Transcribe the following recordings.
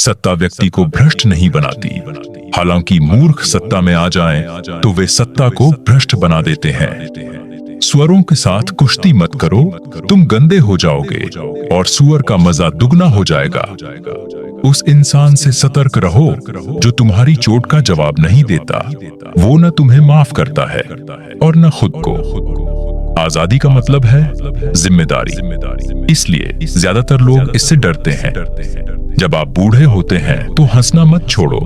सत्ता व्यक्ति को भ्रष्ट नहीं बनाती, हालांकि मूर्ख सत्ता में आ जाएं तो वे सत्ता को भ्रष्ट बना देते हैं। सुअरों के साथ कुश्ती मत करो, तुम गंदे हो जाओगे और सुअर का मजा दुगना हो जाएगा। उस इंसान से सतर्क रहो जो तुम्हारी चोट का जवाब नहीं देता। वो न तुम्हें माफ करता है और न खुद को। आजादी का मतलब है जिम्मेदारी, इसलिए ज्यादातर लोग इससे डरते हैं। जब आप बूढ़े होते हैं तो हंसना मत छोड़ो,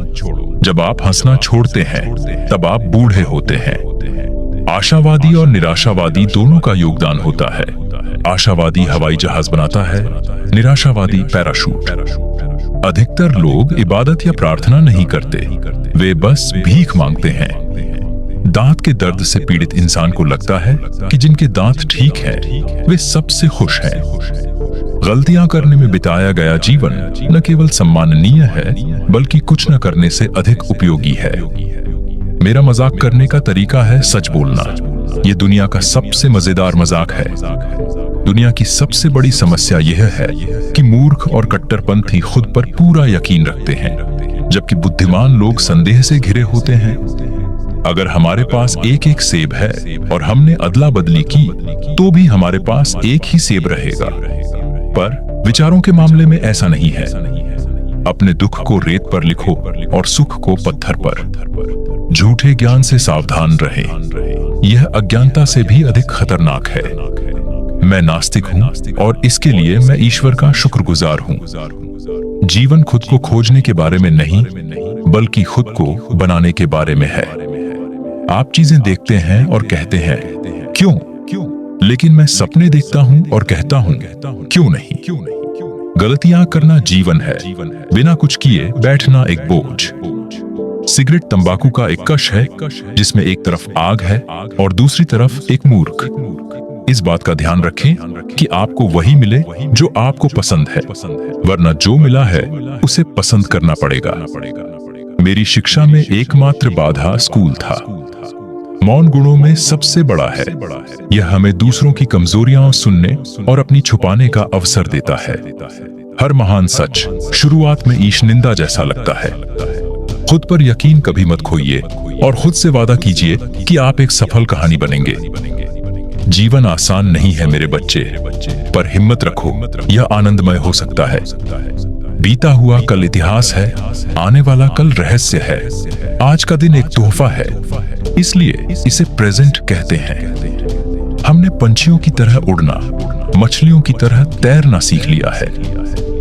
जब आप हंसना छोड़ते हैं तब आप बूढ़े होते हैं। आशावादी और निराशावादी दोनों का योगदान होता है। आशावादी हवाई जहाज बनाता है, निराशावादी पैराशूट। अधिकतर लोग इबादत या प्रार्थना नहीं करते, वे बस भीख मांगते हैं। दांत के दर्द से पीड़ित इंसान को लगता है कि जिनके दांत ठीक हैं, वे सबसे खुश हैं। गलतियां करने में बिताया गया जीवन न केवल सम्माननीय है, बल्कि कुछ न करने से अधिक उपयोगी है। मेरा मजाक करने का तरीका है सच बोलना। यह दुनिया का सबसे मजेदार मजाक है। दुनिया की सबसे बड़ी समस्या यह है कि मूर्ख और कट्टरपंथी खुद पर पूरा यकीन रखते हैं, जबकि बुद्धिमान लोग संदेह से घिरे होते हैं। अगर हमारे पास एक एक सेब है और हमने अदला बदली की, तो भी हमारे पास एक ही सेब रहेगा। पर विचारों के मामले में ऐसा नहीं है। अपने दुख को रेत पर लिखो और सुख को पत्थर पर। झूठे ज्ञान से सावधान रहें, यह अज्ञानता से भी अधिक खतरनाक है। मैं नास्तिक हूं और इसके लिए मैं ईश्वर का शुक्रगुजार हूं। जीवन खुद को खोजने के बारे में नहीं, बल्कि खुद को बनाने के बारे में है। आप चीजें देखते हैं और कहते हैं क्यों, लेकिन मैं सपने देखता हूं और कहता हूं क्यों नहीं। गलतियां करना जीवन है, बिना कुछ किए बैठना एक बोझ। सिगरेट तंबाकू का एक कश है जिसमें एक तरफ आग है और दूसरी तरफ एक मूर्ख। इस बात का ध्यान रखें कि आपको वही मिले जो आपको पसंद है, वरना जो मिला है उसे पसंद करना पड़ेगा। मेरी शिक्षा में एकमात्र बाधा स्कूल था। मौन गुणों में सबसे बड़ा है। यह हमें दूसरों की कमजोरियां सुनने और अपनी छुपाने का अवसर देता है। हर महान सच शुरुआत में ईशनिंदा जैसा लगता है। खुद पर यकीन कभी मत खोइए और खुद से वादा कीजिए कि आप एक सफल कहानी बनेंगे। जीवन आसान नहीं है मेरे बच्चे, पर हिम्मत रखो, यह आनंदमय हो सकता है। बीता हुआ कल इतिहास है, आने वाला कल रहस्य है। आज का दिन एक तोहफा है, इसलिए इसे प्रेजेंट कहते हैं। हमने पंछियों की तरह उड़ना, मछलियों की तरह तैरना सीख लिया है।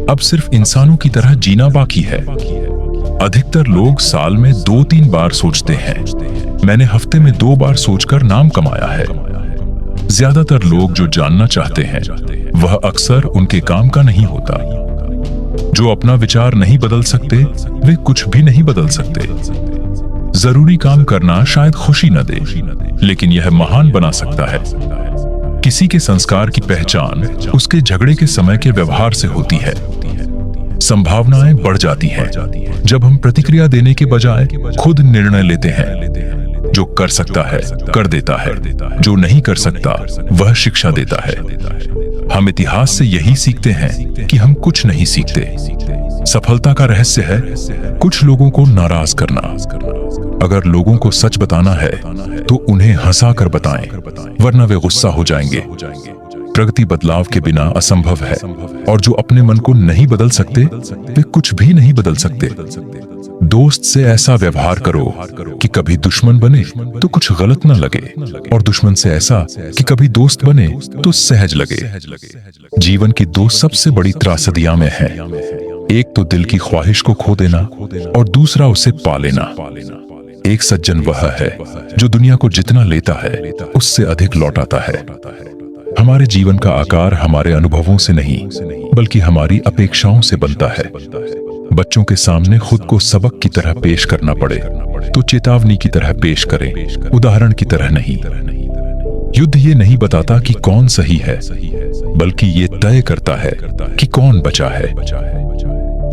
अब सिर्फ इंसानों की तरह जीना बाकी है। अधिकतर लोग साल में 2-3 बार सोचते हैं। मैंने हफ्ते में 2 बार सोचकर नाम कमाया है। ज्यादातर लोग जो जानना चाहते हैं वह अक्सर उनके काम का नहीं होता। जो अपना विचार नहीं बदल सकते, वे कुछ भी नहीं बदल सकते। जरूरी काम करना शायद खुशी न दे, लेकिन यह महान बना सकता है। किसी के संस्कार की पहचान उसके झगड़े के समय के व्यवहार से होती है। संभावनाएं बढ़ जाती हैं जब हम प्रतिक्रिया देने के बजाय खुद निर्णय लेते हैं। जो कर सकता है कर देता है, जो नहीं कर सकता वह शिक्षा देता है। हम इतिहास से यही सीखते हैं कि हम कुछ नहीं सीखते। सफलता का रहस्य है कुछ लोगों को नाराज करना। अगर लोगों को सच बताना है तो उन्हें हंसा कर बताएं, वरना वे गुस्सा हो जाएंगे। प्रगति बदलाव के बिना असंभव है, और जो अपने मन को नहीं बदल सकते वे कुछ भी नहीं बदल सकते। दोस्त से ऐसा व्यवहार करो कि कभी दुश्मन बने तो कुछ गलत न लगे, और दुश्मन से ऐसा कि कभी दोस्त बने तो सहज लगे। जीवन की 2 सबसे बड़ी त्रासदियां में है। एक तो दिल की ख्वाहिश को खो देना और दूसरा उसे पा लेना। एक सज्जन वह है जो दुनिया को जितना लेता है उससे अधिक लौटाता है। हमारे जीवन का आकार हमारे अनुभवों से नहीं, बल्कि हमारी अपेक्षाओं से बनता है। बच्चों के सामने खुद को सबक की तरह पेश करना पड़े तो चेतावनी की तरह पेश करें, उदाहरण की तरह नहीं। युद्ध ये नहीं बताता कि कौन सही है, बल्कि ये तय करता है कि कौन बचा है।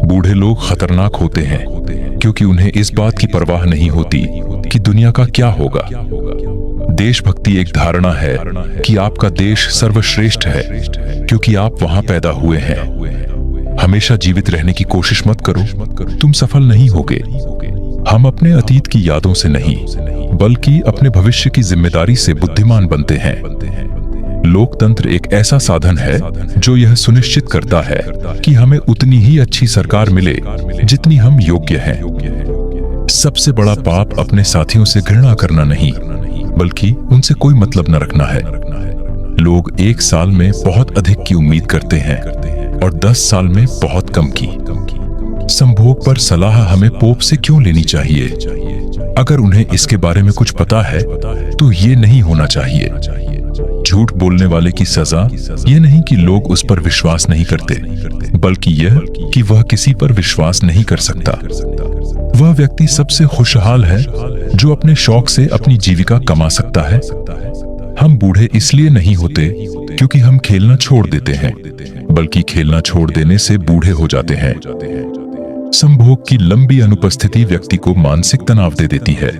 बूढ़े लोग खतरनाक होते हैं क्योंकि उन्हें इस बात की परवाह नहीं होती कि दुनिया का क्या होगा। देशभक्ति एक धारणा है कि आपका देश सर्वश्रेष्ठ है क्योंकि आप वहां पैदा हुए हैं। हमेशा जीवित रहने की कोशिश मत करो, तुम सफल नहीं होगे। हम अपने अतीत की यादों से नहीं, बल्कि अपने भविष्य की जिम्मेदारी से बुद्धिमान बनते हैं। लोकतंत्र एक ऐसा साधन है जो यह सुनिश्चित करता है कि हमें उतनी ही अच्छी सरकार मिले जितनी हम योग्य हैं। सबसे बड़ा पाप अपने साथियों से घृणा करना नहीं, बल्कि उनसे कोई मतलब न रखना है। लोग 1 साल में बहुत अधिक की उम्मीद करते हैं और 10 साल में बहुत कम की। संभोग पर सलाह हमें पोप से क्यों लेनी चाहिए? अगर उन्हें इसके बारे में कुछ पता है तो ये नहीं होना चाहिए। झूठ बोलने वाले की सजा ये नहीं कि लोग उस पर विश्वास नहीं करते, बल्कि यह कि वह किसी पर विश्वास नहीं कर सकता। वह व्यक्ति सबसे खुशहाल है जो अपने शौक से अपनी जीविका कमा सकता है। हम बूढ़े इसलिए नहीं होते क्योंकि हम खेलना छोड़ देते हैं, बल्कि खेलना छोड़ देने से बूढ़े हो जाते हैं। संभोग की लंबी अनुपस्थिति व्यक्ति को मानसिक तनाव दे देती है।